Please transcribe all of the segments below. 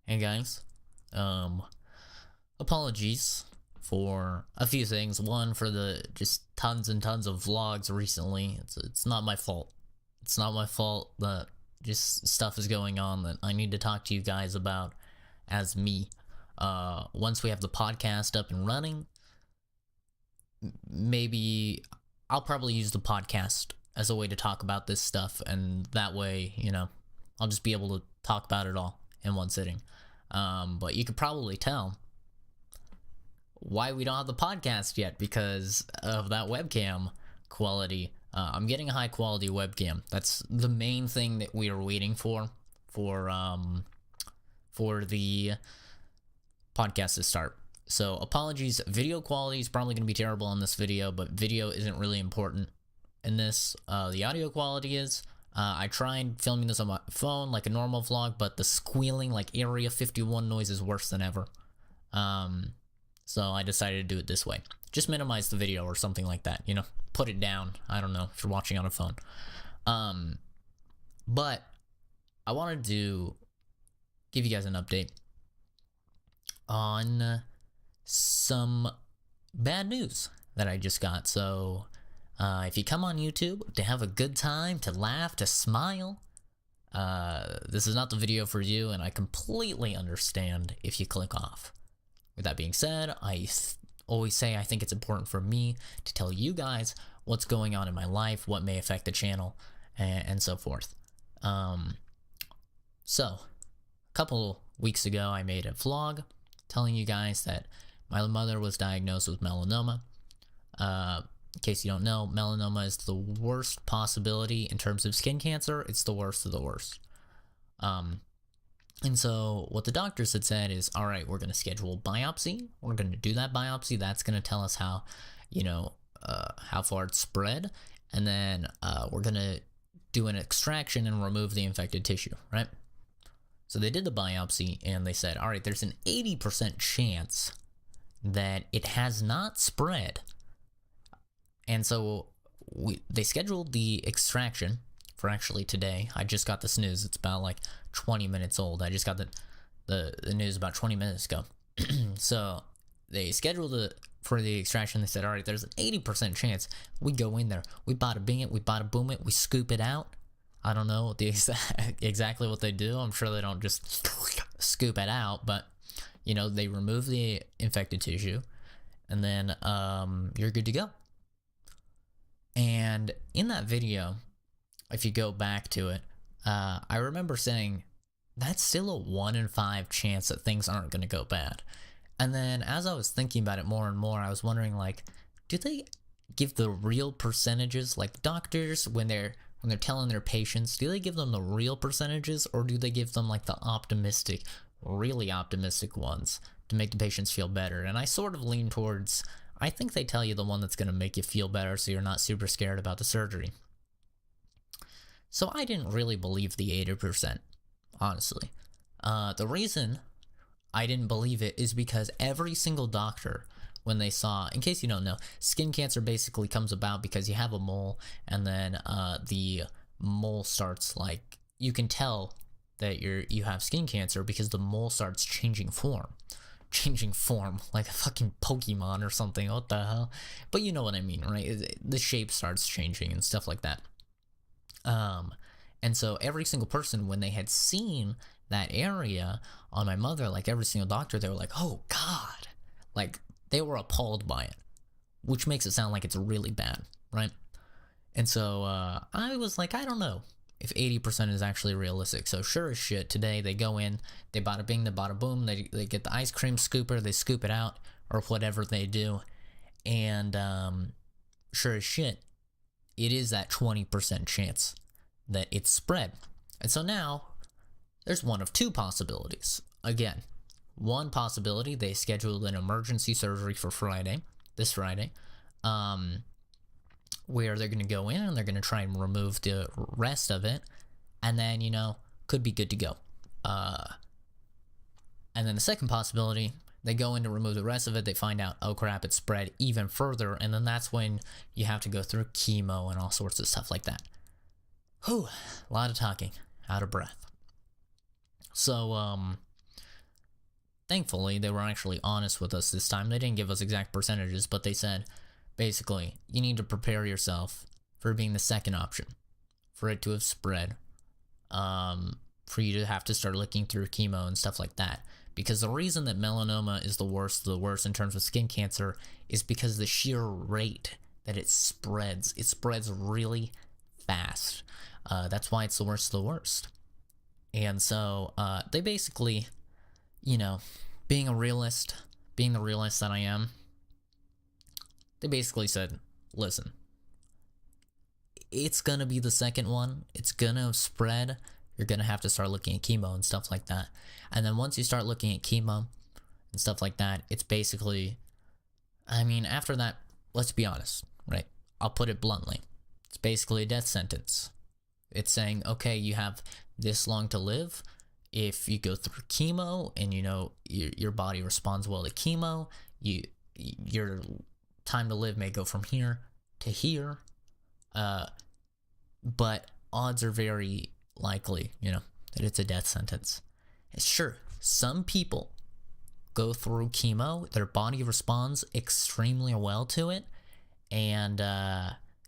Hey guys, um, apologies for a few things. One, for the just tons and tons of vlogs recently. It's not my fault. It's not my fault that just stuff is going on that I need to talk to you guys about as me. Once we have the podcast up and running, maybe I'll probably use the podcast as a way to talk about this stuff, and that way, I'll just be able to talk about it all in one sitting. But you could probably tell why we don't have the podcast yet because of that webcam quality. I'm getting a high quality webcam. That's the main thing that we are waiting for the podcast to start. So apologies, video quality is probably going to be terrible on this video, but video isn't really important in this. The audio quality is. I tried filming this on my phone like a normal vlog, but the squealing like Area 51 noise is worse than ever. So I decided to do it this way. Just minimize the video or something like that, put it down. I don't know if you're watching on a phone. But I wanted to give you guys an update on some bad news that I just got. So if you come on YouTube to have a good time, to laugh, to smile, this is not the video for you, and I completely understand if you click off. With that being said, I always say I think it's important for me to tell you guys what's going on in my life, what may affect the channel, and so forth. So, a couple weeks ago, I made a vlog telling you guys that my mother was diagnosed with melanoma. In case you don't know, melanoma is the worst possibility in terms of skin cancer. It's the worst of the worst. And so what the doctors had said is, all right, we're going to schedule a biopsy. We're going to do that biopsy. That's going to tell us how far it's spread. And then we're going to do an extraction and remove the infected tissue, right? So they did the biopsy and they said, all right, there's an 80% chance that it has not spread. And so they scheduled the extraction for actually today. I just got this news. It's about like 20 minutes old. I just got the news about 20 minutes ago. So they scheduled it for the extraction. They said, all right, there's an 80% chance we go in there. We bada bing it. We bada boom it. We scoop it out. I don't know exactly what they do. I'm sure they don't just scoop it out, but they remove the infected tissue and then you're good to go. And in that video, if you go back to it, I remember saying that's still a 1 in 5 chance that things aren't going to go bad. And then as I was thinking about it more and more, I was wondering, like, do they give the real percentages? Like doctors, when they're telling their patients, do they give them the real percentages, or do they give them like the optimistic, really optimistic ones to make the patients feel better? And I sort of lean towards, I think they tell you the one that's going to make you feel better so you're not super scared about the surgery. So I didn't really believe the 80%, honestly. The reason I didn't believe it is because every single doctor, when they saw, in case you don't know, skin cancer basically comes about because you have a mole, and then the mole starts, like, you can tell that you have skin cancer because the mole starts changing form like a fucking Pokemon or something. What the hell? But you know what I mean, right? The shape starts changing and stuff like that. And so every single person, when they had seen that area on my mother, like every single doctor, they were like, oh God, like they were appalled by it, which makes it sound like it's really bad, right? And so I was like, I don't know if 80% is actually realistic. So sure as shit, today they go in, they bada bing, they bada boom, they get the ice cream scooper, they scoop it out, or whatever they do, and sure as shit, it is that 20% chance that it's spread. And so now there's one of two possibilities. Again, one possibility, they scheduled an emergency surgery for this Friday, where they're going to go in and they're going to try and remove the rest of it, and then, could be good to go. And then the second possibility, they go in to remove the rest of it, they find out, oh crap, it's spread even further, and then that's when you have to go through chemo and all sorts of stuff like that. Whew, a lot of talking, out of breath. So, thankfully, they were actually honest with us this time. They didn't give us exact percentages, but they said, basically, you need to prepare yourself for being the second option, for it to have spread, for you to have to start looking through chemo and stuff like that. Because the reason that melanoma is the worst in terms of skin cancer is because the sheer rate that it spreads really fast. That's why it's the worst of the worst. And so they basically, you know, being the realist that I am, they basically said, listen, it's gonna be the second one. It's gonna spread. You're gonna have to start looking at chemo and stuff like that. And then once you start looking at chemo and stuff like that, it's basically, I mean, after that, let's be honest, right? I'll put it bluntly. It's basically a death sentence. It's saying, okay, you have this long to live. If you go through chemo and you know your body responds well to chemo, your time to live may go from here to here. But odds are very likely, you know, that it's a death sentence. And sure, some people go through chemo, their body responds extremely well to it, and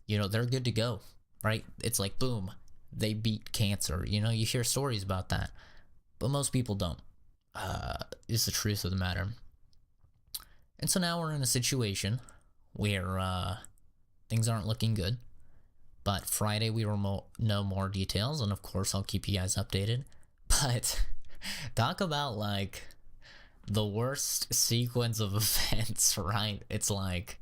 you know, they're good to go, right? It's like boom, they beat cancer. You know, you hear stories about that, but most people don't. Is the truth of the matter. And so now we're in a situation where things aren't looking good. But Friday we will know more details, and of course I'll keep you guys updated. But talk about like the worst sequence of events, right? It's like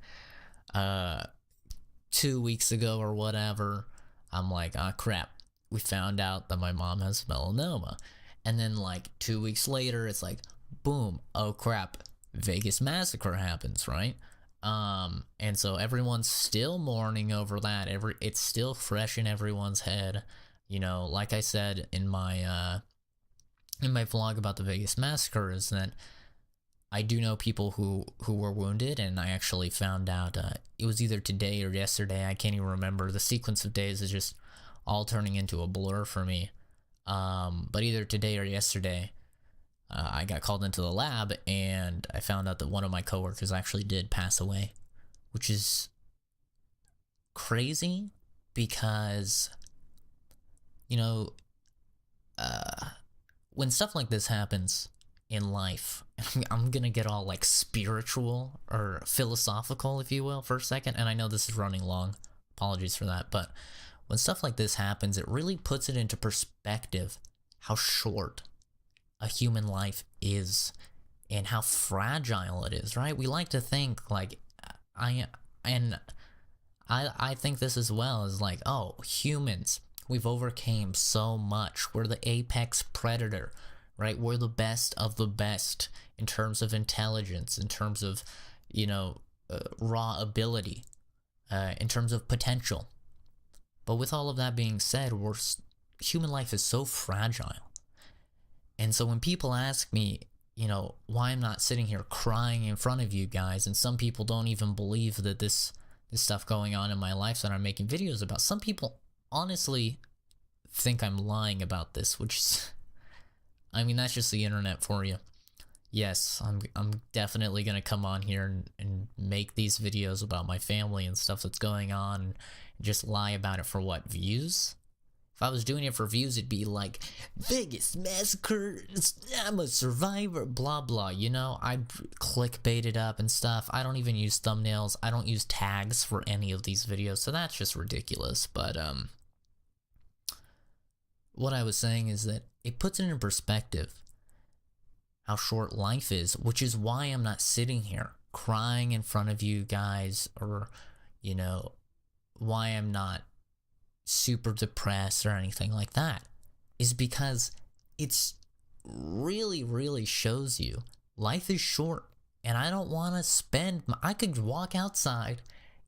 2 weeks ago or whatever, I'm like, oh crap, we found out that my mom has melanoma. And then like 2 weeks later, it's like, boom, oh crap, Vegas massacre happens, right? And so everyone's still mourning over that. It's still fresh in everyone's head. You know, like I said in my vlog about the Vegas massacre, is that I do know people who were wounded, and I actually found out it was either today or yesterday. I can't even remember. The sequence of days is just all turning into a blur for me. But either today or yesterday, I got called into the lab, and I found out that one of my coworkers actually did pass away, which is crazy because, you know, when stuff like this happens in life, I'm gonna get all like spiritual or philosophical, if you will, for a second, and I know this is running long, apologies for that, but when stuff like this happens, it really puts it into perspective how short a human life is and how fragile it is, right? We like to think like, I think this as well, is like, oh, humans, we've overcame so much. We're the apex predator, right? We're the best of the best in terms of intelligence, in terms of, you know, raw ability, in terms of potential. But with all of that being said, human life is so fragile. And so when people ask me, you know, why I'm not sitting here crying in front of you guys, and some people don't even believe that this stuff going on in my life that I'm making videos about, some people honestly think I'm lying about this, which is, I mean, that's just the internet for you. Yes, I'm definitely gonna come on here and make these videos about my family and stuff that's going on, and just lie about it for what, views? If I was doing it for views, it'd be like, Vegas massacre, I'm a survivor, blah blah, you know? I'd clickbait it up and stuff. I don't even use thumbnails. I don't use tags for any of these videos, so that's just ridiculous. But what I was saying is that it puts it in perspective how short life is, which is why I'm not sitting here crying in front of you guys, or, you know, why I'm not super depressed or anything like that, is because it's really shows you life is short, and I don't want to I could walk outside,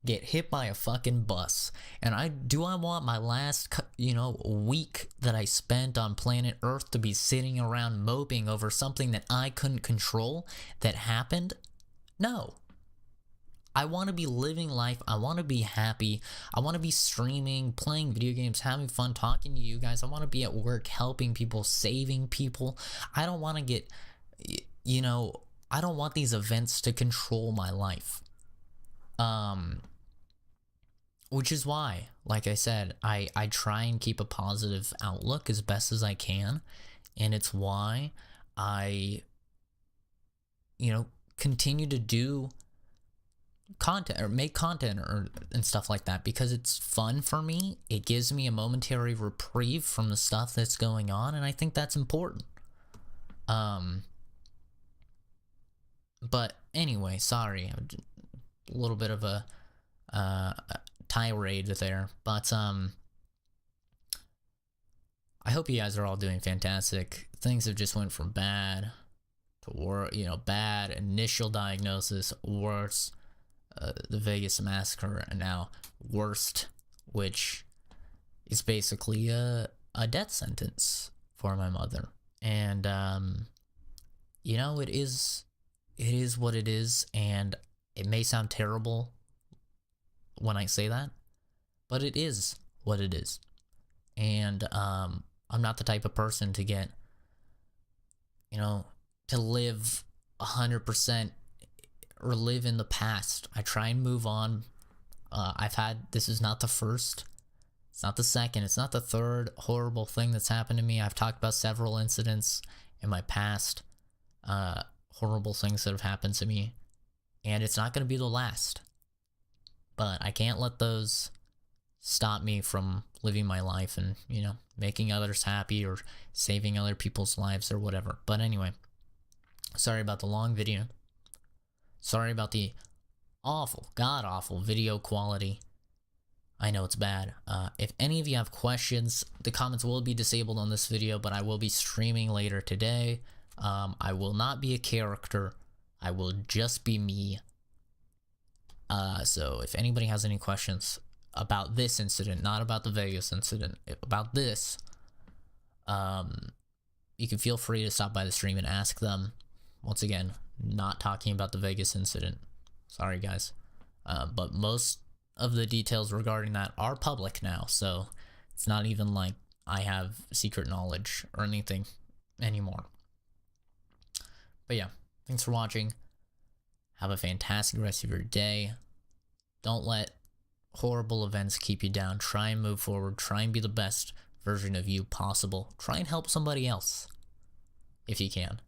get hit by a fucking bus, and I want my last, you know, week that I spent on planet Earth to be sitting around moping over something that I couldn't control that happened? No. I want to be living life. I want to be happy. I want to be streaming, playing video games, having fun, talking to you guys. I want to be at work helping people, saving people. I don't want to get, you know, I don't want these events to control my life. Which is why, like I said, I try and keep a positive outlook as best as I can. And it's why I, continue to do content or make content and stuff like that, because it's fun for me. It gives me a momentary reprieve from the stuff that's going on, and I think that's important. But anyway, sorry, a little bit of a tirade there, but I hope you guys are all doing fantastic. Things have just went from bad to bad initial diagnosis, worse, the Vegas massacre, and now worst, which is basically a death sentence for my mother. And it is what it is, and it may sound terrible when I say that, but it is what it is. And I'm not the type of person to get, to live 100% or live in the past. I try and move on. This is not the first, it's not the second, it's not the third horrible thing that's happened to me. I've talked about several incidents in my past, horrible things that have happened to me, and it's not going to be the last. But I can't let those stop me from living my life and, making others happy or saving other people's lives or whatever. But anyway, sorry about the long video. Sorry about the awful, god-awful video quality. I know it's bad. If any of you have questions, the comments will be disabled on this video, but I will be streaming later today. I will not be a character. I will just be me. So if anybody has any questions about this incident, not about the Vegas incident, about this, you can feel free to stop by the stream and ask them. Once again, not talking about the Vegas incident. Sorry, guys. But most of the details regarding that are public now, so it's not even like I have secret knowledge or anything anymore. But yeah, thanks for watching. Have a fantastic rest of your day. Don't let horrible events keep you down. Try and move forward. Try and be the best version of you possible. Try and help somebody else if you can.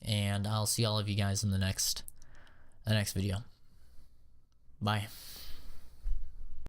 And I'll see all of you guys in the next video. Bye.